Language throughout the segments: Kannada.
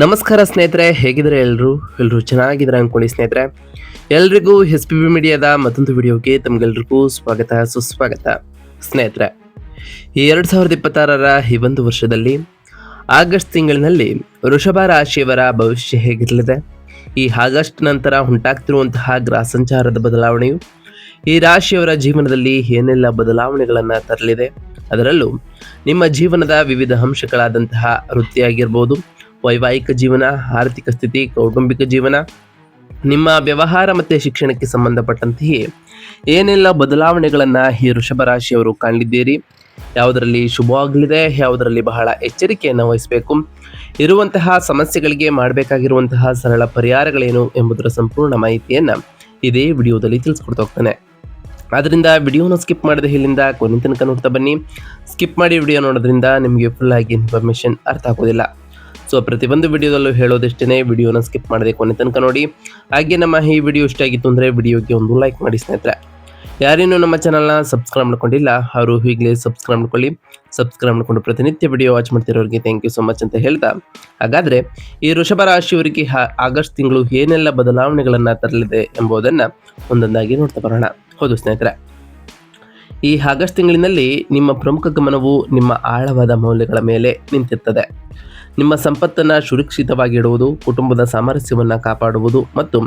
ನಮಸ್ಕಾರ ಸ್ನೇಹಿತರೆ, ಹೇಗಿದ್ರೆ ಎಲ್ಲರೂ ಚೆನ್ನಾಗಿದ್ರೆ ಅನ್ಕೊಳ್ಳಿ ಸ್ನೇಹಿತರೆ. ಎಲ್ರಿಗೂ SPB ಮೀಡಿಯಾದ ಮತ್ತೊಂದು ವಿಡಿಯೋಗೆ ತಮಗೆಲ್ರಿಗೂ ಸ್ವಾಗತ ಸುಸ್ವಾಗತ. ಸ್ನೇಹಿತರೆ, ಈ 2026ರ ಈ ಒಂದು ವರ್ಷದಲ್ಲಿ ಆಗಸ್ಟ್ ತಿಂಗಳಿನಲ್ಲಿ ವೃಷಭ ರಾಶಿಯವರ ಭವಿಷ್ಯ ಹೇಗಿರಲಿದೆ, ಈ ಆಗಸ್ಟ್ ನಂತರ ಉಂಟಾಗ್ತಿರುವಂತಹ ಗ್ರಹ ಸಂಚಾರದ ಬದಲಾವಣೆಯು ಈ ರಾಶಿಯವರ ಜೀವನದಲ್ಲಿ ಏನೆಲ್ಲ ಬದಲಾವಣೆಗಳನ್ನು ತರಲಿದೆ, ಅದರಲ್ಲೂ ನಿಮ್ಮ ಜೀವನದ ವಿವಿಧ ಅಂಶಗಳಾದಂತಹ ವೃತ್ತಿಯಾಗಿರ್ಬೋದು, ವೈವಾಹಿಕ ಜೀವನ, ಆರ್ಥಿಕ ಸ್ಥಿತಿ, ಕೌಟುಂಬಿಕ ಜೀವನ, ನಿಮ್ಮ ವ್ಯವಹಾರ ಮತ್ತು ಶಿಕ್ಷಣಕ್ಕೆ ಸಂಬಂಧಪಟ್ಟಂತೆಯೇ ಏನೆಲ್ಲ ಬದಲಾವಣೆಗಳನ್ನು ಈ ವೃಷಭ ರಾಶಿಯವರು ಕಾಣಲಿದ್ದೀರಿ, ಯಾವುದರಲ್ಲಿ ಶುಭವಾಗಲಿದೆ, ಯಾವುದರಲ್ಲಿ ಬಹಳ ಎಚ್ಚರಿಕೆಯನ್ನು ವಹಿಸಬೇಕು, ಇರುವಂತಹ ಸಮಸ್ಯೆಗಳಿಗೆ ಮಾಡಬೇಕಾಗಿರುವಂತಹ ಸರಳ ಪರಿಹಾರಗಳೇನು ಎಂಬುದರ ಸಂಪೂರ್ಣ ಮಾಹಿತಿಯನ್ನು ಇದೇ ವಿಡಿಯೋದಲ್ಲಿ ತಿಳಿಸ್ಕೊಡ್ತಾ ಹೋಗ್ತಾನೆ. ಆದ್ದರಿಂದ ವಿಡಿಯೋನ ಸ್ಕಿಪ್ ಮಾಡಿದ ಇಲ್ಲಿಂದ ಕೊನೆ ತನಕ ನೋಡ್ತಾ ಬನ್ನಿ. ಸ್ಕಿಪ್ ಮಾಡಿ ವಿಡಿಯೋ ನೋಡೋದ್ರಿಂದ ನಿಮಗೆ ಫುಲ್ ಆಗಿ ಇನ್ಫಾರ್ಮೇಷನ್ ಅರ್ಥ ಆಗೋದಿಲ್ಲ. ಸೊ ಪ್ರತಿಯೊಂದು ವಿಡಿಯೋದಲ್ಲೂ ಹೇಳೋದಿಷ್ಟೇ, ವಿಡಿಯೋನ ಸ್ಕಿಪ್ ಮಾಡದೆ ಕೊನೆ ತನಕ ನೋಡಿ. ಹಾಗೆ ನಮ್ಮ ಈ ವಿಡಿಯೋ ಇಷ್ಟ ಆಗಿತ್ತು ಅಂದರೆ ವಿಡಿಯೋಗೆ ಒಂದು ಲೈಕ್ ಮಾಡಿ ಸ್ನೇಹಿತರೆ. ಯಾರೇನು ನಮ್ಮ ಚಾನಲ್ನ ಸಬ್ಸ್ಕ್ರೈಬ್ ಮಾಡ್ಕೊಂಡಿಲ್ಲ ಅವರು ಈಗಲೇ ಸಬ್ಸ್ಕ್ರೈಬ್ ಮಾಡ್ಕೊಳ್ಳಿ. ಸಬ್ಸ್ಕ್ರೈಬ್ ಮಾಡ್ಕೊಂಡು ಪ್ರತಿನಿತ್ಯ ವಿಡಿಯೋ ವಾಚ್ ಮಾಡ್ತಿರೋರಿಗೆ ಥ್ಯಾಂಕ್ ಯು ಸೊ ಮಚ್ ಅಂತ ಹೇಳ್ತಾ, ಹಾಗಾದರೆ ಈ ವೃಷಭ ರಾಶಿಯವರಿಗೆ ಆಗಸ್ಟ್ ತಿಂಗಳು ಏನೆಲ್ಲ ಬದಲಾವಣೆಗಳನ್ನು ತರಲಿದೆ ಎಂಬುದನ್ನು ಒಂದೊಂದಾಗಿ ನೋಡ್ತಾ ಬರೋಣ. ಹೌದು ಸ್ನೇಹಿತರೆ, ಈ ಆಗಸ್ಟ್ ತಿಂಗಳಿನಲ್ಲಿ ನಿಮ್ಮ ಪ್ರಮುಖ ಗಮನವು ನಿಮ್ಮ ಆಳವಾದ ಮೌಲ್ಯಗಳ ಮೇಲೆ ನಿಂತಿರ್ತದೆ. ನಿಮ್ಮ ಸಂಪತ್ತನ್ನು ಸುರಕ್ಷಿತವಾಗಿ ಇಡುವುದು, ಕುಟುಂಬದ ಸಾಮರಸ್ಯವನ್ನು ಕಾಪಾಡುವುದು ಮತ್ತು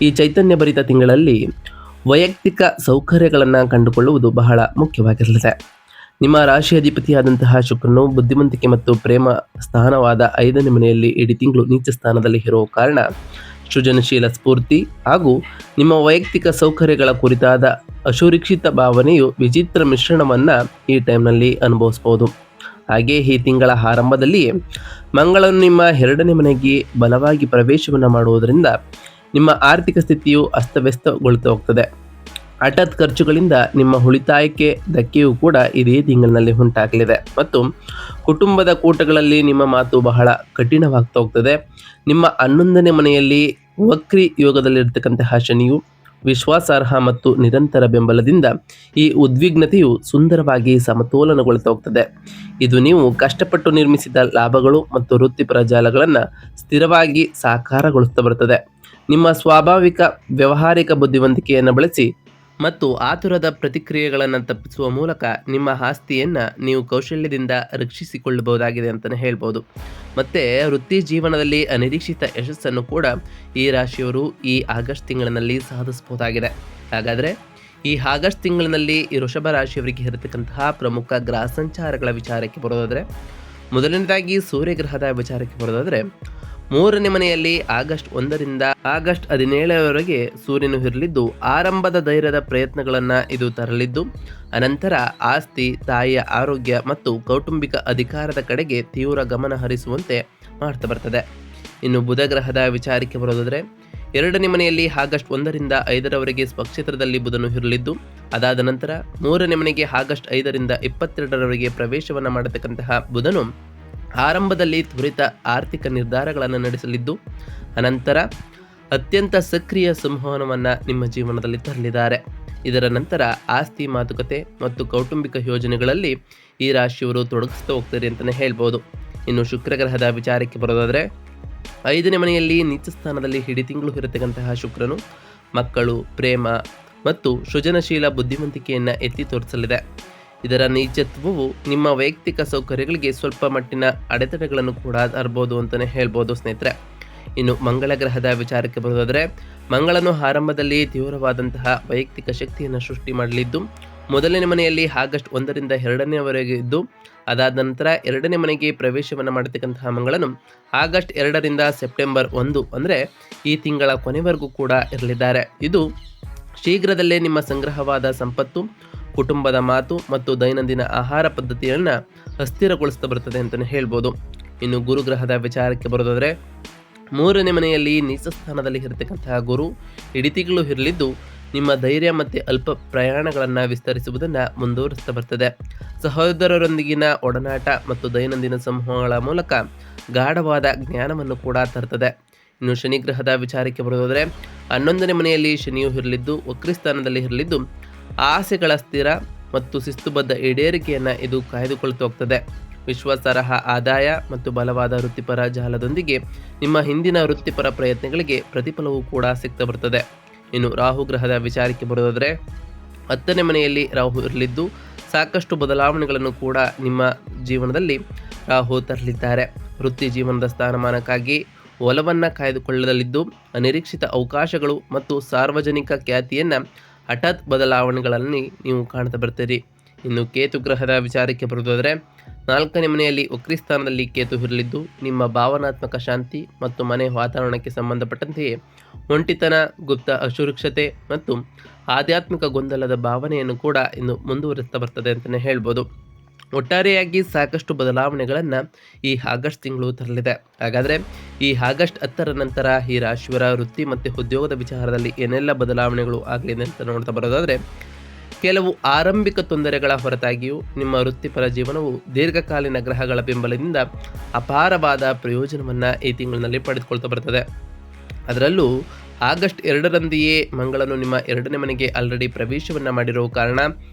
ಈ ಚೈತನ್ಯಭರಿತ ತಿಂಗಳಲ್ಲಿ ವೈಯಕ್ತಿಕ ಸೌಕರ್ಯಗಳನ್ನು ಕಂಡುಕೊಳ್ಳುವುದು ಬಹಳ ಮುಖ್ಯವಾಗಿರಲಿದೆ. ನಿಮ್ಮ ರಾಶಿ ಅಧಿಪತಿಯಾದಂತಹ ಶುಕ್ರನು ಬುದ್ಧಿವಂತಿಕೆ ಮತ್ತು ಪ್ರೇಮ ಸ್ಥಾನವಾದ 5ನೇ ಮನೆಯಲ್ಲಿ ಇಡೀ ತಿಂಗಳು ನೀಚ ಸ್ಥಾನದಲ್ಲಿ ಇರುವ ಕಾರಣ ಸೃಜನಶೀಲ ಸ್ಫೂರ್ತಿ ಹಾಗೂ ನಿಮ್ಮ ವೈಯಕ್ತಿಕ ಸೌಕರ್ಯಗಳ ಕುರಿತಾದ ಅಸುರಕ್ಷಿತ ಭಾವನೆಯು ವಿಚಿತ್ರ ಮಿಶ್ರಣವನ್ನು ಈ ಟೈಮ್ನಲ್ಲಿ ಅನುಭವಿಸಬಹುದು. ಹಾಗೆ ಈ ತಿಂಗಳ ಆರಂಭದಲ್ಲಿ ಮಂಗಳನು ನಿಮ್ಮ 2ನೇ ಮನೆಗೆ ಬಲವಾಗಿ ಪ್ರವೇಶವನ್ನು ಮಾಡುವುದರಿಂದ ನಿಮ್ಮ ಆರ್ಥಿಕ ಸ್ಥಿತಿಯು ಅಸ್ತವ್ಯಸ್ತಗೊಳ್ತಾ ಹೋಗ್ತದೆ. ಹಠಾತ್ ಖರ್ಚುಗಳಿಂದ ನಿಮ್ಮ ಉಳಿತಾಯಕ್ಕೆ ಧಕ್ಕೆಯೂ ಕೂಡ ಇದೇ ತಿಂಗಳಿನಲ್ಲಿ ಉಂಟಾಗಲಿದೆ ಮತ್ತು ಕುಟುಂಬದ ಕೂಟಗಳಲ್ಲಿ ನಿಮ್ಮ ಮಾತು ಬಹಳ ಕಠಿಣವಾಗ್ತಾ ಹೋಗ್ತದೆ. ನಿಮ್ಮ 11ನೇ ಮನೆಯಲ್ಲಿ ವಕ್ರಿ ಯೋಗದಲ್ಲಿರ್ತಕ್ಕಂತಹ ಶನಿಯು ವಿಶ್ವಾಸಾರ್ಹ ಮತ್ತು ನಿರಂತರ ಬೆಂಬಲದಿಂದ ಈ ಉದ್ವಿಗ್ನತೆಯು ಸುಂದರವಾಗಿ ಸಮತೋಲನಗೊಳ್ತಾ ಹೋಗ್ತದೆ. ಇದು ನೀವು ಕಷ್ಟಪಟ್ಟು ನಿರ್ಮಿಸಿದ ಲಾಭಗಳು ಮತ್ತು ವೃತ್ತಿಪರ ಜಾಲಗಳನ್ನು ಸ್ಥಿರವಾಗಿ ಸಾಕಾರಗೊಳಿಸ್ತಾ ಬರ್ತದೆ. ನಿಮ್ಮ ಸ್ವಾಭಾವಿಕ ವ್ಯಾವಹಾರಿಕ ಬುದ್ಧಿವಂತಿಕೆಯನ್ನು ಬಳಸಿ ಮತ್ತು ಆತುರದ ಪ್ರತಿಕ್ರಿಯೆಗಳನ್ನು ತಪ್ಪಿಸುವ ಮೂಲಕ ನಿಮ್ಮ ಆಸ್ತಿಯನ್ನು ನೀವು ಕೌಶಲ್ಯದಿಂದ ರಕ್ಷಿಸಿಕೊಳ್ಳಬಹುದಾಗಿದೆ ಅಂತಲೇ ಹೇಳ್ಬೋದು. ಮತ್ತು ವೃತ್ತಿ ಜೀವನದಲ್ಲಿ ಅನಿರೀಕ್ಷಿತ ಯಶಸ್ಸನ್ನು ಕೂಡ ಈ ರಾಶಿಯವರು ಈ ಆಗಸ್ಟ್ ತಿಂಗಳಿನಲ್ಲಿ ಸಾಧಿಸಬಹುದಾಗಿದೆ. ಹಾಗಾದರೆ ಈ ಆಗಸ್ಟ್ ತಿಂಗಳಿನಲ್ಲಿ ಈ ವೃಷಭ ರಾಶಿಯವರಿಗೆ ಇರತಕ್ಕಂತಹ ಪ್ರಮುಖ ಗ್ರಹ ಸಂಚಾರಗಳ ವಿಚಾರಕ್ಕೆ ಬರೋದಾದರೆ, ಮೊದಲನೇದಾಗಿ ಸೂರ್ಯಗ್ರಹದ ವಿಚಾರಕ್ಕೆ ಬರೋದಾದರೆ, 3ನೇ ಮನೆಯಲ್ಲಿ ಆಗಸ್ಟ್ 1ರಿಂದ ಆಗಸ್ಟ್ 17ರವರೆಗೆ ಸೂರ್ಯನು ಇರಲಿದ್ದು ಆರಂಭದ ಧೈರ್ಯದ ಪ್ರಯತ್ನಗಳನ್ನು ಇದು ತರಲಿದ್ದು, ಅನಂತರ ಆಸ್ತಿ, ತಾಯಿಯ ಆರೋಗ್ಯ ಮತ್ತು ಕೌಟುಂಬಿಕ ಅಧಿಕಾರದ ಕಡೆಗೆ ತೀವ್ರ ಗಮನ ಹರಿಸುವಂತೆ ಮಾಡ್ತಾ ಬರ್ತದೆ. ಇನ್ನು ಬುಧ ಗ್ರಹದ ವಿಚಾರಕ್ಕೆ ಬರೋದಾದರೆ, 2ನೇ ಮನೆಯಲ್ಲಿ ಆಗಸ್ಟ್ 1ರಿಂದ 5ರವರೆಗೆ ಸ್ವಕ್ಷೇತ್ರದಲ್ಲಿ ಬುಧನು ಇರಲಿದ್ದು, ಅದಾದ ನಂತರ 3ನೇ ಮನೆಗೆ ಆಗಸ್ಟ್ 5ರಿಂದ 22ರವರೆಗೆ ಪ್ರವೇಶವನ್ನು ಮಾಡತಕ್ಕಂತಹ ಬುಧನು ಆರಂಭದಲ್ಲಿ ತ್ವರಿತ ಆರ್ಥಿಕ ನಿರ್ಧಾರಗಳನ್ನು ನಡೆಸಲಿದ್ದು, ಅನಂತರ ಅತ್ಯಂತ ಸಕ್ರಿಯ ಸಂವಹನವನ್ನು ನಿಮ್ಮ ಜೀವನದಲ್ಲಿ ತರಲಿದ್ದಾರೆ. ಇದರ ನಂತರ ಆಸ್ತಿ, ಮಾತುಕತೆ ಮತ್ತು ಕೌಟುಂಬಿಕ ಯೋಜನೆಗಳಲ್ಲಿ ಈ ರಾಶಿಯವರು ತೊಡಗಿಸ್ತಾ ಹೋಗ್ತಾರೆ ಅಂತಲೇ ಹೇಳ್ಬೋದು. ಇನ್ನು ಶುಕ್ರಗ್ರಹದ ವಿಚಾರಕ್ಕೆ ಬರೋದಾದರೆ, 5ನೇ ಮನೆಯಲ್ಲಿ ನೀಚ ಸ್ಥಾನದಲ್ಲಿ ಇಡೀ ತಿಂಗಳು ಇರತಕ್ಕಂತಹ ಶುಕ್ರನು ಮಕ್ಕಳು, ಪ್ರೇಮ ಮತ್ತು ಸೃಜನಶೀಲ ಬುದ್ಧಿವಂತಿಕೆಯನ್ನು ಎತ್ತಿ ತೋರಿಸಲಿದೆ. ಇದರ ನೀಚತ್ವವು ನಿಮ್ಮ ವೈಯಕ್ತಿಕ ಸೌಕರ್ಯಗಳಿಗೆ ಸ್ವಲ್ಪ ಮಟ್ಟಿನ ಅಡೆತಡೆಗಳನ್ನು ಕೂಡ ತರಬಹುದು ಅಂತಲೇ ಹೇಳ್ಬೋದು ಸ್ನೇಹಿತರೆ. ಇನ್ನು ಮಂಗಳ ಗ್ರಹದ ವಿಚಾರಕ್ಕೆ ಬರೋದಾದರೆ, ಮಂಗಳನು ಆರಂಭದಲ್ಲಿ ತೀವ್ರವಾದಂತಹ ವೈಯಕ್ತಿಕ ಶಕ್ತಿಯನ್ನು ಸೃಷ್ಟಿ ಮಾಡಲಿದ್ದು, ಮೊದಲನೇ ಮನೆಯಲ್ಲಿ ಆಗಸ್ಟ್ 1ರಿಂದ 2ನೇವರೆಗೆ ಇದ್ದು, ಅದಾದ ನಂತರ 2ನೇ ಮನೆಗೆ ಪ್ರವೇಶವನ್ನು ಮಾಡತಕ್ಕಂತಹ ಮಂಗಳನು ಆಗಸ್ಟ್ 2ರಿಂದ ಸೆಪ್ಟೆಂಬರ್ 1 ಅಂದರೆ ಈ ತಿಂಗಳ ಕೊನೆವರೆಗೂ ಕೂಡ ಇರಲಿದ್ದಾರೆ. ಇದು ಶೀಘ್ರದಲ್ಲೇ ನಿಮ್ಮ ಸಂಗ್ರಹವಾದ ಸಂಪತ್ತು, ಕುಟುಂಬದ ಮಾತು ಮತ್ತು ದೈನಂದಿನ ಆಹಾರ ಪದ್ಧತಿಯನ್ನು ಅಸ್ಥಿರಗೊಳಿಸ್ತಾ ಬರ್ತದೆ ಅಂತಲೇ ಹೇಳ್ಬೋದು. ಇನ್ನು ಗುರುಗ್ರಹದ ವಿಚಾರಕ್ಕೆ ಬರೋದಾದರೆ, 3ನೇ ಮನೆಯಲ್ಲಿ ನೀಚ ಸ್ಥಾನದಲ್ಲಿ ಇರತಕ್ಕಂತಹ ಗುರು ಇಡೀ ತಿಂಗಳು ಇರಲಿದ್ದು, ನಿಮ್ಮ ಧೈರ್ಯ ಮತ್ತು ಅಲ್ಪ ಪ್ರಯಾಣಗಳನ್ನು ವಿಸ್ತರಿಸುವುದನ್ನು ಮುಂದುವರಿಸ್ತಾ ಬರ್ತದೆ. ಸಹೋದರರೊಂದಿಗಿನ ಒಡನಾಟ ಮತ್ತು ದೈನಂದಿನ ಸಮೂಹಗಳ ಮೂಲಕ ಗಾಢವಾದ ಜ್ಞಾನವನ್ನು ಕೂಡ ತರ್ತದೆ. ಇನ್ನು ಶನಿಗ್ರಹದ ವಿಚಾರಕ್ಕೆ ಬರೋದಾದರೆ, 11ನೇ ಮನೆಯಲ್ಲಿ ಶನಿಯು ಇರಲಿದ್ದು ವಕ್ರಿಸ್ಥಾನದಲ್ಲಿ ಇರಲಿದ್ದು, ಆಸೆಗಳ ಸ್ಥಿರ ಮತ್ತು ಶಿಸ್ತುಬದ್ಧ ಈಡೇರಿಕೆಯನ್ನು ಇದು ಕಾಯ್ದುಕೊಳ್ತಾ ಹೋಗ್ತದೆ. ವಿಶ್ವಾಸಾರ್ಹ ಆದಾಯ ಮತ್ತು ಬಲವಾದ ವೃತ್ತಿಪರ ಜಾಲದೊಂದಿಗೆ ನಿಮ್ಮ ಹಿಂದಿನ ವೃತ್ತಿಪರ ಪ್ರಯತ್ನಗಳಿಗೆ ಪ್ರತಿಫಲವೂ ಕೂಡ ಸಿಗ್ತಾ ಬರ್ತದೆ. ಇನ್ನು ರಾಹು ಗ್ರಹದ ವಿಚಾರಕ್ಕೆ ಬರೋದಾದರೆ 10ನೇ ಮನೆಯಲ್ಲಿ ರಾಹು ಇರಲಿದ್ದು ಸಾಕಷ್ಟು ಬದಲಾವಣೆಗಳನ್ನು ಕೂಡ ನಿಮ್ಮ ಜೀವನದಲ್ಲಿ ರಾಹು ತರಲಿದ್ದಾರೆ. ವೃತ್ತಿ ಜೀವನದ ಸ್ಥಾನಮಾನಕ್ಕಾಗಿ ಒಲವನ್ನು ಕಾಯ್ದುಕೊಳ್ಳಲಿದ್ದು ಅನಿರೀಕ್ಷಿತ ಅವಕಾಶಗಳು ಮತ್ತು ಸಾರ್ವಜನಿಕ ಖ್ಯಾತಿಯನ್ನು ಹಠಾತ್ ಬದಲಾವಣೆಗಳಲ್ಲಿ ನೀವು ಕಾಣ್ತಾ ಬರ್ತೀರಿ. ಇನ್ನು ಕೇತು ಗ್ರಹದ ವಿಚಾರಕ್ಕೆ ಬರುವುದಾದರೆ 4ನೇ ಮನೆಯಲ್ಲಿ ವಕ್ರಿ ಸ್ಥಾನದಲ್ಲಿ ಕೇತು ಇರಲಿದ್ದು ನಿಮ್ಮ ಭಾವನಾತ್ಮಕ ಶಾಂತಿ ಮತ್ತು ಮನೆ ವಾತಾವರಣಕ್ಕೆ ಸಂಬಂಧಪಟ್ಟಂತೆಯೇ ಒಂಟಿತನ, ಗುಪ್ತ ಅಸುರಕ್ಷತೆ ಮತ್ತು ಆಧ್ಯಾತ್ಮಿಕ ಗೊಂದಲದ ಭಾವನೆಯನ್ನು ಕೂಡ ಇನ್ನು ಮುಂದುವರಿಸ್ತಾ ಬರ್ತದೆ ಅಂತಲೇ ಹೇಳ್ಬೋದು. ಒಟ್ಟಾರೆಯಾಗಿ ಸಾಕಷ್ಟು ಬದಲಾವಣೆಗಳನ್ನು ಈ ಆಗಸ್ಟ್ ತಿಂಗಳು ತರಲಿದೆ. ಹಾಗಾದರೆ ಈ ಆಗಸ್ಟ್ 10ರ ನಂತರ ಈ ರಾಶಿಯವರ ವೃತ್ತಿ ಮತ್ತು ಉದ್ಯೋಗದ ವಿಚಾರದಲ್ಲಿ ಏನೆಲ್ಲ ಬದಲಾವಣೆಗಳು ಆಗಲಿದೆ ಅಂತ ನೋಡ್ತಾ ಬರೋದಾದರೆ, ಕೆಲವು ಆರಂಭಿಕ ತೊಂದರೆಗಳ ಹೊರತಾಗಿಯೂ ನಿಮ್ಮ ವೃತ್ತಿಪರ ಜೀವನವು ದೀರ್ಘಕಾಲೀನ ಗ್ರಹಗಳ ಬೆಂಬಲದಿಂದ ಅಪಾರವಾದ ಪ್ರಯೋಜನವನ್ನು ಈ ತಿಂಗಳಿನಲ್ಲಿ ಪಡೆದುಕೊಳ್ತಾ ಬರ್ತದೆ. ಅದರಲ್ಲೂ ಆಗಸ್ಟ್ 2ರಂದೆಯೇ ಮಂಗಳನು ನಿಮ್ಮ 2ನೇ ಮನೆಗೆ ಆಲ್ರೆಡಿ ಪ್ರವೇಶವನ್ನು ಮಾಡಿರೋ ಕಾರಣ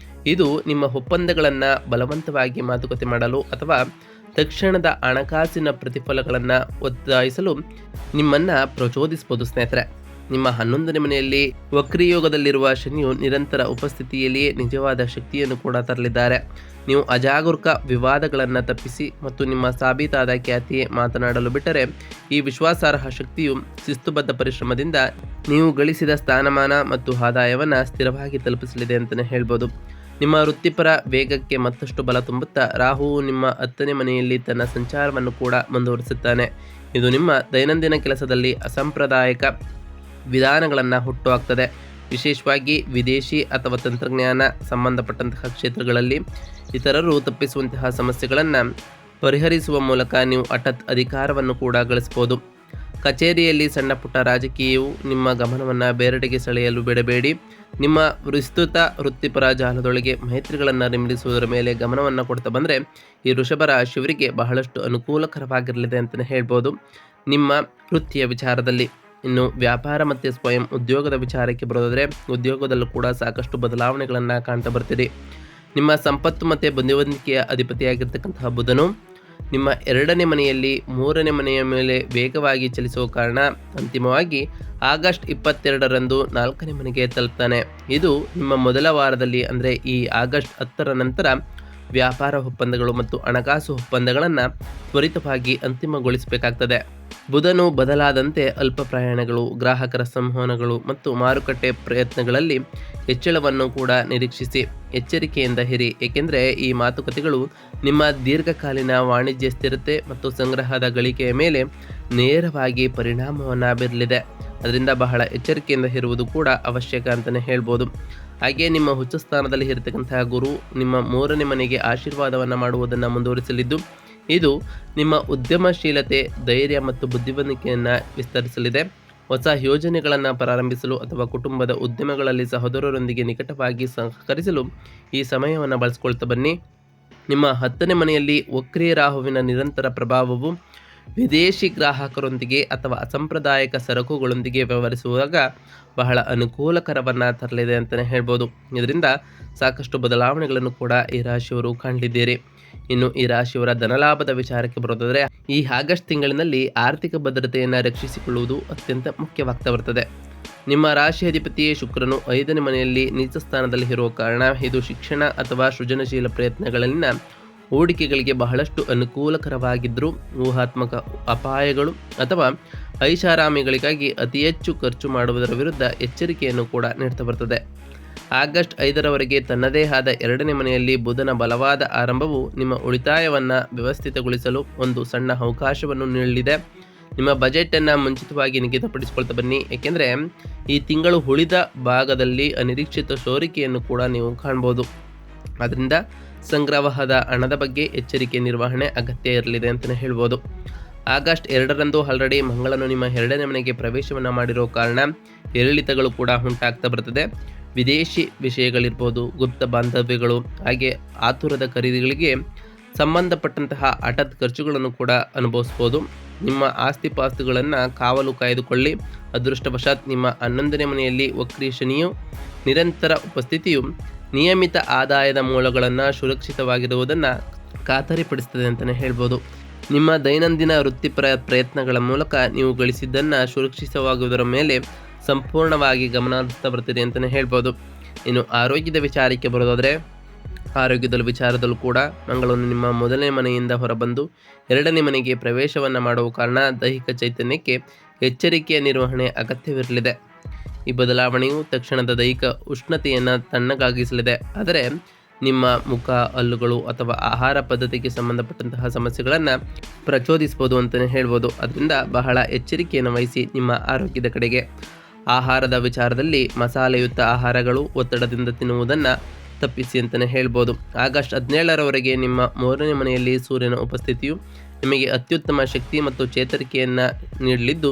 ಇದು ನಿಮ್ಮ ಒಪ್ಪಂದಗಳನ್ನು ಬಲವಂತವಾಗಿ ಮಾತುಕತೆ ಮಾಡಲು ಅಥವಾ ತಕ್ಷಣದ ಹಣಕಾಸಿನ ಪ್ರತಿಫಲಗಳನ್ನು ಒತ್ತಾಯಿಸಲು ನಿಮ್ಮನ್ನು ಪ್ರಚೋದಿಸಬಹುದು ಸ್ನೇಹಿತರೆ. ನಿಮ್ಮ 11ನೇ ಮನೆಯಲ್ಲಿ ವಕ್ರಿಯೋಗದಲ್ಲಿರುವ ಶನಿಯು ನಿರಂತರ ಉಪಸ್ಥಿತಿಯಲ್ಲಿಯೇ ನಿಜವಾದ ಶಕ್ತಿಯನ್ನು ಕೂಡ ತರಲಿದ್ದಾರೆ. ನೀವು ಅಜಾಗರೂಕ ವಿವಾದಗಳನ್ನು ತಪ್ಪಿಸಿ ಮತ್ತು ನಿಮ್ಮ ಸಾಬೀತಾದ ಖ್ಯಾತಿಯೇ ಮಾತನಾಡಲು ಬಿಟ್ಟರೆ ಈ ವಿಶ್ವಾಸಾರ್ಹ ಶಕ್ತಿಯು ಶಿಸ್ತುಬದ್ಧ ಪರಿಶ್ರಮದಿಂದ ನೀವು ಗಳಿಸಿದ ಸ್ಥಾನಮಾನ ಮತ್ತು ಆದಾಯವನ್ನು ಸ್ಥಿರವಾಗಿ ತಲುಪಿಸಲಿದೆ ಅಂತಲೇ ಹೇಳ್ಬೋದು. ನಿಮ್ಮ ವೃತ್ತಿಪರ ವೇಗಕ್ಕೆ ಮತ್ತಷ್ಟು ಬಲ ತುಂಬುತ್ತಾ ರಾಹುವು ನಿಮ್ಮ 10ನೇ ಮನೆಯಲ್ಲಿ ತನ್ನ ಸಂಚಾರವನ್ನು ಕೂಡ ಮುಂದುವರಿಸುತ್ತಾನೆ. ಇದು ನಿಮ್ಮ ದೈನಂದಿನ ಕೆಲಸದಲ್ಲಿ ಅಸಾಂಪ್ರದಾಯಿಕ ವಿಧಾನಗಳನ್ನು ಹುಟ್ಟುಹಾಕ್ತದೆ. ವಿಶೇಷವಾಗಿ ವಿದೇಶಿ ಅಥವಾ ತಂತ್ರಜ್ಞಾನ ಸಂಬಂಧಪಟ್ಟಂತಹ ಕ್ಷೇತ್ರಗಳಲ್ಲಿ ಇತರರು ತಪ್ಪಿಸುವಂತಹ ಸಮಸ್ಯೆಗಳನ್ನು ಪರಿಹರಿಸುವ ಮೂಲಕ ನೀವು ಹಠಾತ್ ಅಧಿಕಾರವನ್ನು ಕೂಡ ಗಳಿಸಬಹುದು. ಕಚೇರಿಯಲ್ಲಿ ಸಣ್ಣ ಪುಟ್ಟ ರಾಜಕೀಯವು ನಿಮ್ಮ ಗಮನವನ್ನು ಬೇರೆಡೆಗೆ ಸೆಳೆಯಲು ಬಿಡಬೇಡಿ. ನಿಮ್ಮ ವಿಸ್ತೃತ ವೃತ್ತಿಪರ ಜಾಲದೊಳಗೆ ಮೈತ್ರಿಗಳನ್ನು ನಿರ್ಮಿಸುವುದರ ಮೇಲೆ ಗಮನವನ್ನು ಕೊಡ್ತಾ ಬಂದರೆ ಈ ವೃಷಭ ರಾಶಿಯವರಿಗೆ ಬಹಳಷ್ಟು ಅನುಕೂಲಕರವಾಗಿರಲಿದೆ ಅಂತಲೇ ಹೇಳ್ಬೋದು. ನಿಮ್ಮ ವೃತ್ತಿಯ ವಿಚಾರದಲ್ಲಿ ಇನ್ನು ವ್ಯಾಪಾರ ಮತ್ತು ಸ್ವಯಂ ಉದ್ಯೋಗದ ವಿಚಾರಕ್ಕೆ ಬರೋದಾದರೆ ಉದ್ಯೋಗದಲ್ಲೂ ಕೂಡ ಸಾಕಷ್ಟು ಬದಲಾವಣೆಗಳನ್ನು ಕಾಣ್ತಾ ಬರ್ತೀರಿ. ನಿಮ್ಮ ಸಂಪತ್ತು ಮತ್ತು ಬುದ್ಧಿವಂತಿಕೆಯ ಅಧಿಪತಿಯಾಗಿರ್ತಕ್ಕಂತಹ ಬುಧನು ನಿಮ್ಮ 2ನೇ ಮನೆಯಲ್ಲಿ 3ನೇ ಮನೆಯ ಮೇಲೆ ವೇಗವಾಗಿ ಚಲಿಸುವ ಕಾರಣ ಅಂತಿಮವಾಗಿ ಆಗಸ್ಟ್ 22ರಂದು 4ನೇ ಮನೆಗೆ ತಲುಪ್ತಾನೆ. ಇದು ನಿಮ್ಮ ಮೊದಲ ವಾರದಲ್ಲಿ ಅಂದರೆ ಈ ಆಗಸ್ಟ್ 10ರ ನಂತರ ವ್ಯಾಪಾರ ಒಪ್ಪಂದಗಳು ಮತ್ತು ಹಣಕಾಸು ಒಪ್ಪಂದಗಳನ್ನು ತ್ವರಿತವಾಗಿ ಅಂತಿಮಗೊಳಿಸಬೇಕಾಗ್ತದೆ. ಬುಧನು ಬದಲಾದಂತೆ ಅಲ್ಪ ಪ್ರಯಾಣಗಳು, ಗ್ರಾಹಕರ ಸಂವಹನಗಳು ಮತ್ತು ಮಾರುಕಟ್ಟೆ ಪ್ರಯತ್ನಗಳಲ್ಲಿ ಹೆಚ್ಚಳವನ್ನು ಕೂಡ ನಿರೀಕ್ಷಿಸಿ ಎಚ್ಚರಿಕೆಯಿಂದ ಇರಿ. ಏಕೆಂದರೆ ಈ ಮಾತುಕತೆಗಳು ನಿಮ್ಮ ದೀರ್ಘಕಾಲೀನ ವಾಣಿಜ್ಯ ಸ್ಥಿರತೆ ಮತ್ತು ಸಂಗ್ರಹದ ಗಳಿಕೆಯ ಮೇಲೆ ನೇರವಾಗಿ ಪರಿಣಾಮವನ್ನು ಬೀರಲಿದೆ. ಅದರಿಂದ ಬಹಳ ಎಚ್ಚರಿಕೆಯಿಂದ ಇರುವುದು ಕೂಡ ಅವಶ್ಯಕ ಅಂತಲೇ ಹೇಳ್ಬೋದು. ಹಾಗೆ ನಿಮ್ಮ ಉಚ್ಚ ಸ್ಥಾನದಲ್ಲಿ ಇರತಕ್ಕಂತಹ ಗುರು ನಿಮ್ಮ 3ನೇ ಮನೆಗೆ ಆಶೀರ್ವಾದವನ್ನು ಮಾಡುವುದನ್ನು ಮುಂದುವರಿಸಲಿದ್ದು ಇದು ನಿಮ್ಮ ಉದ್ಯಮಶೀಲತೆ, ಧೈರ್ಯ ಮತ್ತು ಬುದ್ಧಿವಂತಿಕೆಯನ್ನು ವಿಸ್ತರಿಸಲಿದೆ. ಹೊಸ ಯೋಜನೆಗಳನ್ನು ಪ್ರಾರಂಭಿಸಲು ಅಥವಾ ಕುಟುಂಬದ ಉದ್ಯಮಗಳಲ್ಲಿ ಸಹೋದರರೊಂದಿಗೆ ನಿಕಟವಾಗಿ ಸಹಕರಿಸಲು ಈ ಸಮಯವನ್ನು ಬಳಸ್ಕೊಳ್ತಾ ಬನ್ನಿ. ನಿಮ್ಮ 10ನೇ ಮನೆಯಲ್ಲಿ ವಕ್ರಿ ರಾಹುವಿನ ನಿರಂತರ ಪ್ರಭಾವವು ವಿದೇಶಿ ಗ್ರಾಹಕರೊಂದಿಗೆ ಅಥವಾ ಅಸಾಂಪ್ರದಾಯಿಕ ಸರಕುಗಳೊಂದಿಗೆ ವ್ಯವಹರಿಸುವಾಗ ಬಹಳ ಅನುಕೂಲಕರವನ್ನು ತರಲಿದೆ ಅಂತಲೇ ಹೇಳ್ಬೋದು. ಇದರಿಂದ ಸಾಕಷ್ಟು ಬದಲಾವಣೆಗಳನ್ನು ಕೂಡ ಈ ರಾಶಿಯವರು ಕಾಣಲಿದ್ದೀರಿ. ಇನ್ನು ಈ ರಾಶಿಯವರ ಧನಲಾಭದ ವಿಚಾರಕ್ಕೆ ಬರೋದಾದರೆ ಈ ಆಗಸ್ಟ್ ತಿಂಗಳಿನಲ್ಲಿ ಆರ್ಥಿಕ ಭದ್ರತೆಯನ್ನು ರಕ್ಷಿಸಿಕೊಳ್ಳುವುದು ಅತ್ಯಂತ ಮುಖ್ಯವಾಗ್ತಾ ಬರ್ತದೆ. ನಿಮ್ಮ ರಾಶಿ ಅಧಿಪತಿ ಶುಕ್ರನು 5ನೇ ಮನೆಯಲ್ಲಿ ನೀಚ ಸ್ಥಾನದಲ್ಲಿ ಇರುವ ಕಾರಣ ಇದು ಶಿಕ್ಷಣ ಅಥವಾ ಸೃಜನಶೀಲ ಪ್ರಯತ್ನಗಳಲ್ಲಿನ ಹೂಡಿಕೆಗಳಿಗೆ ಬಹಳಷ್ಟು ಅನುಕೂಲಕರವಾಗಿದ್ದರೂ ಊಹಾತ್ಮಕ ಅಪಾಯಗಳು ಅಥವಾ ಐಷಾರಾಮಿಗಳಿಗಾಗಿ ಅತಿ ಹೆಚ್ಚು ಖರ್ಚು ಮಾಡುವುದರ ವಿರುದ್ಧ ಎಚ್ಚರಿಕೆಯನ್ನು ಕೂಡ ನೀಡ್ತಾ ಬರ್ತದೆ. ಆಗಸ್ಟ್ 5ರವರೆಗೆ ತನ್ನದೇ ಆದ 2ನೇ ಮನೆಯಲ್ಲಿ ಬುಧನ ಬಲವಾದ ಆರಂಭವು ನಿಮ್ಮ ಉಳಿತಾಯವನ್ನು ವ್ಯವಸ್ಥಿತಗೊಳಿಸಲು ಒಂದು ಸಣ್ಣ ಅವಕಾಶವನ್ನು ನೀಡಲಿದೆ. ನಿಮ್ಮ ಬಜೆಟನ್ನು ಮುಂಚಿತವಾಗಿ ನಿಗದಿಪಡಿಸಿಕೊಳ್ತಾ ಬನ್ನಿ. ಏಕೆಂದರೆ ಈ ತಿಂಗಳು ಉಳಿದ ಭಾಗದಲ್ಲಿ ಅನಿರೀಕ್ಷಿತ ಸೋರಿಕೆಯನ್ನು ಕೂಡ ನೀವು ಕಾಣ್ಬೋದು. ಆದ್ದರಿಂದ ಸಂಗ್ರಹದ ಹಣದ ಬಗ್ಗೆ ಎಚ್ಚರಿಕೆ ನಿರ್ವಹಣೆ ಅಗತ್ಯ ಇರಲಿದೆ ಅಂತಲೇ ಹೇಳ್ಬೋದು. ಆಗಸ್ಟ್ 2ರಂದು ಆಲ್ರೆಡಿ ಮಂಗಳನು ನಿಮ್ಮ 2ನೇ ಮನೆಗೆ ಪ್ರವೇಶವನ್ನು ಮಾಡಿರೋ ಕಾರಣ ಏರಿಳಿತಗಳು ಕೂಡ ಉಂಟಾಗ್ತಾ ಬರ್ತದೆ. ವಿದೇಶಿ ವಿಷಯಗಳಿರ್ಬೋದು, ಗುಪ್ತ ಬಾಂಧವ್ಯಗಳು, ಹಾಗೆ ಆತುರದ ಖರೀದಿಗಳಿಗೆ ಸಂಬಂಧಪಟ್ಟಂತಹ ಹಠಾತ್ ಖರ್ಚುಗಳನ್ನು ಕೂಡ ಅನುಭವಿಸ್ಬೋದು. ನಿಮ್ಮ ಆಸ್ತಿಪಾಸ್ತಿಗಳನ್ನು ಕಾವಲು ಕಾಯ್ದುಕೊಳ್ಳಿ. ಅದೃಷ್ಟವಶಾತ್ ನಿಮ್ಮ 11ನೇ ಮನೆಯಲ್ಲಿ ವಕ್ರಿ ಶನಿಯು ನಿರಂತರ ಉಪಸ್ಥಿತಿಯು ನಿಯಮಿತ ಆದಾಯದ ಮೂಲಗಳನ್ನು ಸುರಕ್ಷಿತವಾಗಿರುವುದನ್ನು ಖಾತರಿಪಡಿಸ್ತದೆ ಅಂತಲೇ ಹೇಳ್ಬೋದು. ನಿಮ್ಮ ದೈನಂದಿನ ವೃತ್ತಿಪರ ಪ್ರಯತ್ನಗಳ ಮೂಲಕ ನೀವು ಗಳಿಸಿದ್ದನ್ನು ಸುರಕ್ಷಿತವಾಗುವುದರ ಮೇಲೆ ಸಂಪೂರ್ಣವಾಗಿ ಗಮನ ಹರಿಸ್ತಾ ಬರ್ತೀರಿ ಅಂತಲೇ ಹೇಳ್ಬೋದು. ಇನ್ನು ಆರೋಗ್ಯದ ವಿಚಾರಕ್ಕೆ ಬರೋದಾದರೆ, ಆರೋಗ್ಯದ ವಿಚಾರದಲ್ಲೂ ಕೂಡ ಮಂಗಳನು ನಿಮ್ಮ ಮೊದಲನೇ ಮನೆಯಿಂದ ಹೊರಬಂದು ಎರಡನೇ ಮನೆಗೆ ಪ್ರವೇಶವನ್ನು ಮಾಡುವ ಕಾರಣ ದೈಹಿಕ ಚೈತನ್ಯಕ್ಕೆ ಎಚ್ಚರಿಕೆಯ ನಿರ್ವಹಣೆ ಅಗತ್ಯವಿರಲಿದೆ. ಈ ಬದಲಾವಣೆಯು ತಕ್ಷಣದ ದೈಹಿಕ ಉಷ್ಣತೆಯನ್ನು ತಣ್ಣಗಾಗಿಸಲಿದೆ, ಆದರೆ ನಿಮ್ಮ ಮುಖ, ಹಲ್ಲುಗಳು ಅಥವಾ ಆಹಾರ ಪದ್ಧತಿಗೆ ಸಂಬಂಧಪಟ್ಟಂತಹ ಸಮಸ್ಯೆಗಳನ್ನು ಪ್ರಚೋದಿಸ್ಬೋದು ಅಂತಲೇ ಹೇಳ್ಬೋದು. ಅದರಿಂದ ಬಹಳ ಎಚ್ಚರಿಕೆಯನ್ನು ವಹಿಸಿ ನಿಮ್ಮ ಆರೋಗ್ಯದ ಕಡೆಗೆ. ಆಹಾರದ ವಿಚಾರದಲ್ಲಿ ಮಸಾಲೆಯುಕ್ತ ಆಹಾರಗಳು, ಒತ್ತಡದಿಂದ ತಿನ್ನುವುದನ್ನು ತಪ್ಪಿಸಿ ಅಂತಲೇ ಹೇಳ್ಬೋದು. ಆಗಸ್ಟ್ 17ರವರೆಗೆ ನಿಮ್ಮ 3ನೇ ಮನೆಯಲ್ಲಿ ಸೂರ್ಯನ ಉಪಸ್ಥಿತಿಯು ನಿಮಗೆ ಅತ್ಯುತ್ತಮ ಶಕ್ತಿ ಮತ್ತು ಚೇತರಿಕೆಯನ್ನು ನೀಡಲಿದ್ದು,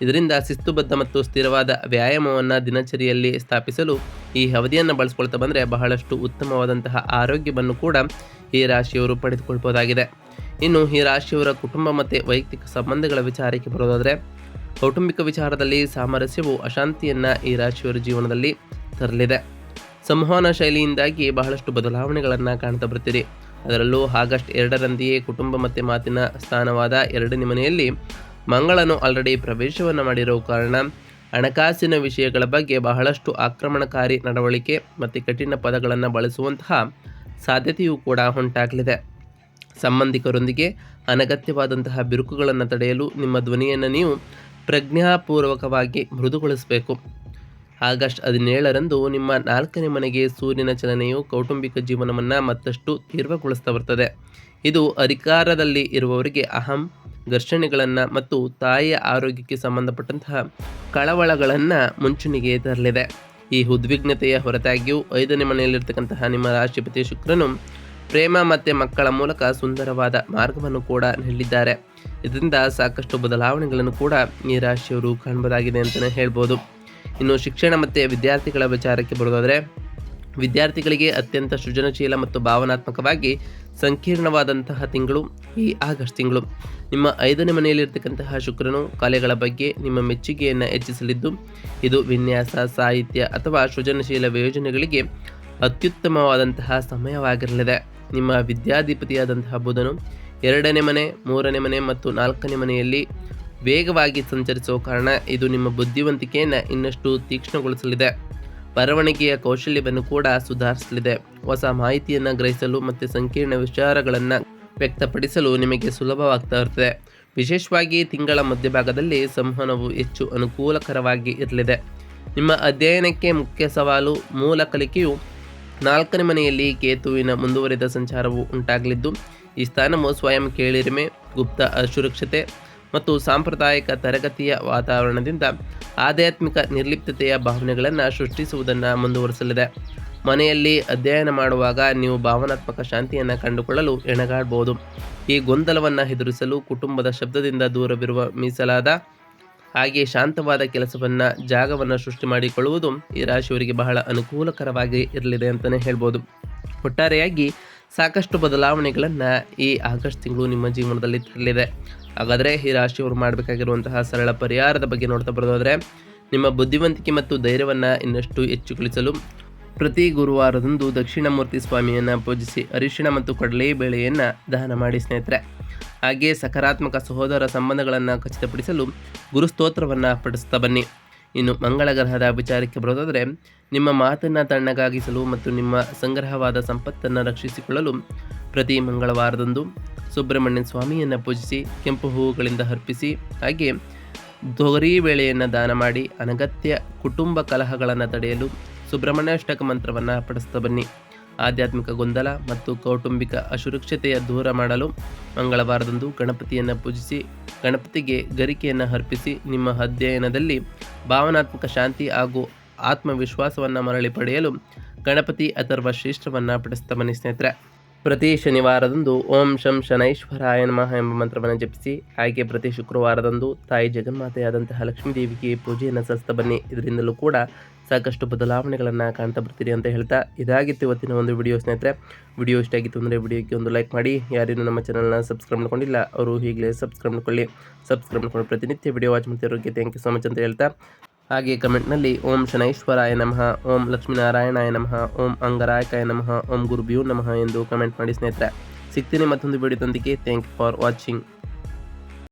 ಇದರಿಂದ ಶಿಸ್ತುಬದ್ಧ ಮತ್ತು ಸ್ಥಿರವಾದ ವ್ಯಾಯಾಮವನ್ನು ದಿನಚರಿಯಲ್ಲಿ ಸ್ಥಾಪಿಸಲು ಈ ಅವಧಿಯನ್ನು ಬಳಸ್ಕೊಳ್ತಾ ಬಂದರೆ ಬಹಳಷ್ಟು ಉತ್ತಮವಾದಂತಹ ಆರೋಗ್ಯವನ್ನು ಕೂಡ ಈ ರಾಶಿಯವರು ಪಡೆದುಕೊಳ್ಬೋದಾಗಿದೆ. ಇನ್ನು ಈ ರಾಶಿಯವರ ಕುಟುಂಬ ಮತ್ತು ವೈಯಕ್ತಿಕ ಸಂಬಂಧಗಳ ವಿಚಾರಕ್ಕೆ ಬರೋದಾದರೆ, ಕೌಟುಂಬಿಕ ವಿಚಾರದಲ್ಲಿ ಸಾಮರಸ್ಯವು ಅಶಾಂತಿಯನ್ನು ಈ ರಾಶಿಯವರ ಜೀವನದಲ್ಲಿ ತರಲಿದೆ. ಸಂವಹನ ಶೈಲಿಯಿಂದಾಗಿ ಬಹಳಷ್ಟು ಬದಲಾವಣೆಗಳನ್ನು ಕಾಣ್ತಾ ಬರ್ತೀರಿ. ಅದರಲ್ಲೂ ಆಗಸ್ಟ್ 2ರಂತೆಯೇ ಕುಟುಂಬ ಮತ್ತು ಮಾತಿನ ಸ್ಥಾನವಾದ 2ನೇ ಮನೆಯಲ್ಲಿ ಮಂಗಳನು ಆಲ್ರೆಡಿ ಪ್ರವೇಶವನ್ನು ಮಾಡಿರೋ ಕಾರಣ ಹಣಕಾಸಿನ ವಿಷಯಗಳ ಬಗ್ಗೆ ಬಹಳಷ್ಟು ಆಕ್ರಮಣಕಾರಿ ನಡವಳಿಕೆ ಮತ್ತು ಕಠಿಣ ಪದಗಳನ್ನು ಬಳಸುವಂತಹ ಸಾಧ್ಯತೆಯೂ ಕೂಡ ಉಂಟಾಗಲಿದೆ. ಸಂಬಂಧಿಕರೊಂದಿಗೆ ಅನಗತ್ಯವಾದಂತಹ ಬಿರುಕುಗಳನ್ನು ತಡೆಯಲು ನಿಮ್ಮ ಧ್ವನಿಯನ್ನು ನೀವು ಪ್ರಜ್ಞಾಪೂರ್ವಕವಾಗಿ ಮೃದುಗೊಳಿಸಬೇಕು. ಆಗಸ್ಟ್ 17ರಂದು ನಿಮ್ಮ 4ನೇ ಮನೆಗೆ ಸೂರ್ಯನ ಚಲನೆಯು ಕೌಟುಂಬಿಕ ಜೀವನವನ್ನು ಮತ್ತಷ್ಟು ತೀವ್ರಗೊಳಿಸ್ತಾ ಬರ್ತದೆ. ಇದು ಅಧಿಕಾರದಲ್ಲಿ ಇರುವವರಿಗೆ ಅಹಂ, ಘರ್ಷಣೆಗಳನ್ನು ಮತ್ತು ತಾಯಿಯ ಆರೋಗ್ಯಕ್ಕೆ ಸಂಬಂಧಪಟ್ಟಂತಹ ಕಳವಳಗಳನ್ನು ಮುಂಚೂಣಿಗೆ ತರಲಿದೆ. ಈ ಉದ್ವಿಗ್ನತೆಯ ಹೊರತಾಗಿಯೂ 5ನೇ ಮನೆಯಲ್ಲಿರ್ತಕ್ಕಂತಹ ನಿಮ್ಮ ರಾಶಿಪತಿ ಶುಕ್ರನು ಪ್ರೇಮ ಮತ್ತು ಮಕ್ಕಳ ಮೂಲಕ ಸುಂದರವಾದ ಮಾರ್ಗವನ್ನು ಕೂಡ ನೀಡಿದ್ದಾರೆ. ಇದರಿಂದ ಸಾಕಷ್ಟು ಬದಲಾವಣೆಗಳನ್ನು ಕೂಡ ಈ ರಾಶಿಯವರು ಕಾಣಬಹುದಾಗಿದೆ ಅಂತಲೇ ಹೇಳ್ಬೋದು. ಇನ್ನು ಶಿಕ್ಷಣ ಮತ್ತು ವಿದ್ಯಾರ್ಥಿಗಳ ವಿಚಾರಕ್ಕೆ ಬರೋದಾದರೆ, ವಿದ್ಯಾರ್ಥಿಗಳಿಗೆ ಅತ್ಯಂತ ಸೃಜನಶೀಲ ಮತ್ತು ಭಾವನಾತ್ಮಕವಾಗಿ ಸಂಕೀರ್ಣವಾದಂತಹ ತಿಂಗಳು ಈ ಆಗಸ್ಟ್ ತಿಂಗಳು. ನಿಮ್ಮ 5ನೇ ಮನೆಯಲ್ಲಿರ್ತಕ್ಕಂತಹ ಶುಕ್ರನು ಕಲೆಗಳ ಬಗ್ಗೆ ನಿಮ್ಮ ಮೆಚ್ಚುಗೆಯನ್ನು ಹೆಚ್ಚಿಸಲಿದ್ದು, ಇದು ವಿನ್ಯಾಸ, ಸಾಹಿತ್ಯ ಅಥವಾ ಸೃಜನಶೀಲ ಯೋಜನೆಗಳಿಗೆ ಅತ್ಯುತ್ತಮವಾದಂತಹ ಸಮಯವಾಗಿರಲಿದೆ. ನಿಮ್ಮ ವಿದ್ಯಾಧಿಪತಿಯಾದಂತಹ ಬುಧನು 2ನೇ ಮನೆ, 3ನೇ ಮನೆ ಮತ್ತು 4ನೇ ಮನೆಯಲ್ಲಿ ವೇಗವಾಗಿ ಸಂಚರಿಸುವ ಕಾರಣ ಇದು ನಿಮ್ಮ ಬುದ್ಧಿವಂತಿಕೆಯನ್ನು ಇನ್ನಷ್ಟು ತೀಕ್ಷ್ಣಗೊಳಿಸಲಿದೆ. ಬರವಣಿಗೆಯ ಕೌಶಲ್ಯವನ್ನು ಕೂಡ ಸುಧಾರಿಸಲಿದೆ. ಹೊಸ ಮಾಹಿತಿಯನ್ನು ಗ್ರಹಿಸಲು ಮತ್ತು ಸಂಕೀರ್ಣ ವಿಚಾರಗಳನ್ನು ವ್ಯಕ್ತಪಡಿಸಲು ನಿಮಗೆ ಸುಲಭವಾಗ್ತಾ ಇರ್ತದೆ. ವಿಶೇಷವಾಗಿ ತಿಂಗಳ ಮಧ್ಯಭಾಗದಲ್ಲಿ ಸಂವಹನವು ಹೆಚ್ಚು ಅನುಕೂಲಕರವಾಗಿ ಇರಲಿದೆ. ನಿಮ್ಮ ಅಧ್ಯಯನಕ್ಕೆ ಮುಖ್ಯ ಸವಾಲು ಮೂಲ ಕಲಿಕೆಯು 4ನೇ ಮನೆಯಲ್ಲಿ ಕೇತುವಿನ ಮುಂದುವರಿದ ಸಂಚಾರವು ಉಂಟಾಗಲಿದ್ದು, ಈ ಸ್ಥಾನವು ಸ್ವಯಂ ಕೇಳಿರಿಮೆ, ಗುಪ್ತ ಅಸುರಕ್ಷತೆ ಮತ್ತು ಸಾಂಪ್ರದಾಯಿಕ ತರಗತಿಯ ವಾತಾವರಣದಿಂದ ಆಧ್ಯಾತ್ಮಿಕ ನಿರ್ಲಿಪ್ತತೆಯ ಭಾವನೆಗಳನ್ನು ಸೃಷ್ಟಿಸುವುದನ್ನು ಮುಂದುವರಿಸಲಿದೆ. ಮನೆಯಲ್ಲಿ ಅಧ್ಯಯನ ಮಾಡುವಾಗ ನೀವು ಭಾವನಾತ್ಮಕ ಶಾಂತಿಯನ್ನು ಕಂಡುಕೊಳ್ಳಲು ಎಣಗಾಡಬಹುದು. ಈ ಗೊಂದಲವನ್ನು ಎದುರಿಸಲು ಕುಟುಂಬದ ಶಬ್ದದಿಂದ ದೂರವಿರುವ ಮೀಸಲಾದ ಹಾಗೆ ಶಾಂತವಾದ ಜಾಗವನ್ನು ಸೃಷ್ಟಿ ಮಾಡಿಕೊಳ್ಳುವುದು ಈ ರಾಶಿಯವರಿಗೆ ಬಹಳ ಅನುಕೂಲಕರವಾಗಿ ಇರಲಿದೆ ಅಂತಲೇ ಹೇಳ್ಬೋದು. ಒಟ್ಟಾರೆಯಾಗಿ ಸಾಕಷ್ಟು ಬದಲಾವಣೆಗಳನ್ನು ಈ ಆಗಸ್ಟ್ ತಿಂಗಳು ನಿಮ್ಮ ಜೀವನದಲ್ಲಿ ತರಲಿದೆ. ಹಾಗಾದರೆ ಈ ರಾಶಿಯವರು ಮಾಡಬೇಕಾಗಿರುವಂತಹ ಸರಳ ಪರಿಹಾರದ ಬಗ್ಗೆ ನೋಡ್ತಾ ಬರೋದಾದರೆ, ನಿಮ್ಮ ಬುದ್ಧಿವಂತಿಕೆ ಮತ್ತು ಧೈರ್ಯವನ್ನು ಇನ್ನಷ್ಟು ಹೆಚ್ಚುಗೊಳಿಸಲು ಪ್ರತಿ ಗುರುವಾರದಂದು ದಕ್ಷಿಣಮೂರ್ತಿ ಸ್ವಾಮಿಯನ್ನು ಪೂಜಿಸಿ ಅರಿಶಿಣ ಮತ್ತು ಕಡಲೆಬೇಳೆಯನ್ನು ದಾನ ಮಾಡಿ ಸ್ನೇಹಿತರೆ. ಹಾಗೆ ಸಕಾರಾತ್ಮಕ ಸಹೋದರ ಸಂಬಂಧಗಳನ್ನು ಖಚಿತಪಡಿಸಲು ಗುರುಸ್ತೋತ್ರವನ್ನು ಪಠಿಸ್ತಾ ಬನ್ನಿ. ಇನ್ನು ಮಂಗಳ ಗ್ರಹದ ವಿಚಾರಕ್ಕೆ ಬರೋದಾದರೆ, ನಿಮ್ಮ ಮಾತನ್ನು ತಣ್ಣಗಾಗಿಸಲು ಮತ್ತು ನಿಮ್ಮ ಸಂಗ್ರಹವಾದ ಸಂಪತ್ತನ್ನು ರಕ್ಷಿಸಿಕೊಳ್ಳಲು ಪ್ರತಿ ಮಂಗಳವಾರದಂದು ಸುಬ್ರಹ್ಮಣ್ಯ ಸ್ವಾಮಿಯನ್ನು ಪೂಜಿಸಿ ಕೆಂಪು ಹೂವುಗಳಿಂದ ಅರ್ಪಿಸಿ ಹಾಗೆ ತೊಗರಿ ಬೇಳೆಯನ್ನು ದಾನ ಮಾಡಿ ಅನಗತ್ಯ ಕುಟುಂಬ ಕಲಹಗಳನ್ನು ತಡೆಯಲು ಸುಬ್ರಹ್ಮಣ್ಯಾಷ್ಟಕ ಮಂತ್ರವನ್ನು ಪಠಿಸ್ತಾ ಬನ್ನಿ. ಆಧ್ಯಾತ್ಮಿಕ ಗೊಂದಲ ಮತ್ತು ಕೌಟುಂಬಿಕ ಅಸುರಕ್ಷತೆಯ ದೂರ ಮಾಡಲು ಮಂಗಳವಾರದಂದು ಗಣಪತಿಯನ್ನು ಪೂಜಿಸಿ ಗಣಪತಿಗೆ ಗರಿಕೆಯನ್ನು ಅರ್ಪಿಸಿ ನಿಮ್ಮ ಅಧ್ಯಯನದಲ್ಲಿ ಭಾವನಾತ್ಮಕ ಶಾಂತಿ ಹಾಗೂ ಆತ್ಮವಿಶ್ವಾಸವನ್ನು ಮರಳಿ ಪಡೆಯಲು ಗಣಪತಿ ಅಥರ್ವ ಶ್ರೇಷ್ಠವನ್ನು ಪಠಿಸ್ತಾ ಬನ್ನಿ ಸ್ನೇಹಿತರೆ. ಪ್ರತಿ ಶನಿವಾರದಂದು ಓಂ ಶಂ ಶನೈಶ್ವರಾಯ ನಮಃ ಎಂಬ ಮಂತ್ರವನ್ನು ಜಪಿಸಿ ಹಾಗೆ ಪ್ರತಿ ಶುಕ್ರವಾರದಂದು ತಾಯಿ ಜಗನ್ಮಾತೆಯಾದಂತಹ ಲಕ್ಷ್ಮೀ ದೇವಿಗೆ ಪೂಜೆಯನ್ನು ಸಲ್ಲಿಸ್ತಾ ಬನ್ನಿ. ಇದರಿಂದಲೂ ಕೂಡ ಸಾಕಷ್ಟು ಬದಲಾವಣೆಗಳನ್ನು ಕಾಣ್ತಾ ಬರ್ತೀರಿ ಅಂತ ಹೇಳ್ತಾ ಇದಾಗಿತ್ತು ಇವತ್ತಿನ ಒಂದು ವಿಡಿಯೋ ಸ್ನೇಹಿತರೆ. ವಿಡಿಯೋ ಇಷ್ಟ ಆಗಿತ್ತು ಅಂದರೆ ವಿಡಿಯೋಕ್ಕೆ ಒಂದು ಲೈಕ್ ಮಾಡಿ. ಯಾರೇನು ನಮ್ಮ ಚಾನಲ್ನ ಸಬ್ಸ್ಕ್ರೈಬ್ ಮಾಡ್ಕೊಂಡಿಲ್ಲ ಅವರು ಈಗಲೇ ಸಬ್ಸ್ಕ್ರೈಬ್ ಮಾಡ್ಕೊಳ್ಳಿ. ಸಬ್ಸ್ಕ್ರೈಬ್ ಮಾಡ್ಕೊಂಡು ಪ್ರತಿನಿತ್ಯ ವಿಡಿಯೋ ವಾಚ್ ಮಾಡ್ತಿರೋರಿಗೆ ಥ್ಯಾಂಕ್ ಯು ಸೊ ಮಚ್ ಅಂತ ಹೇಳ್ತಾ ಹಾಗೆ ಕಮೆಂಟ್ನಲ್ಲಿ ಓಂ ಶನೈಶ್ವರಾಯ ನಮಃ, ಓಂ ಲಕ್ಷ್ಮೀನಾರಾಯಣಾಯ ನಮಃ, ಓಂ ಅಂಗರಾಯಕಾಯ ನಮಃ, ಓಂ ಗುರುಭ್ಯೋ ನಮಃ ಎಂದು ಕಮೆಂಟ್ ಮಾಡಿ ಸ್ನೇಹಿತರೆ. ಸಿಗ್ತೀನಿ ಮತ್ತೊಂದು ವಿಡಿಯೋದೊಂದಿಗೆ. Thank you for watching.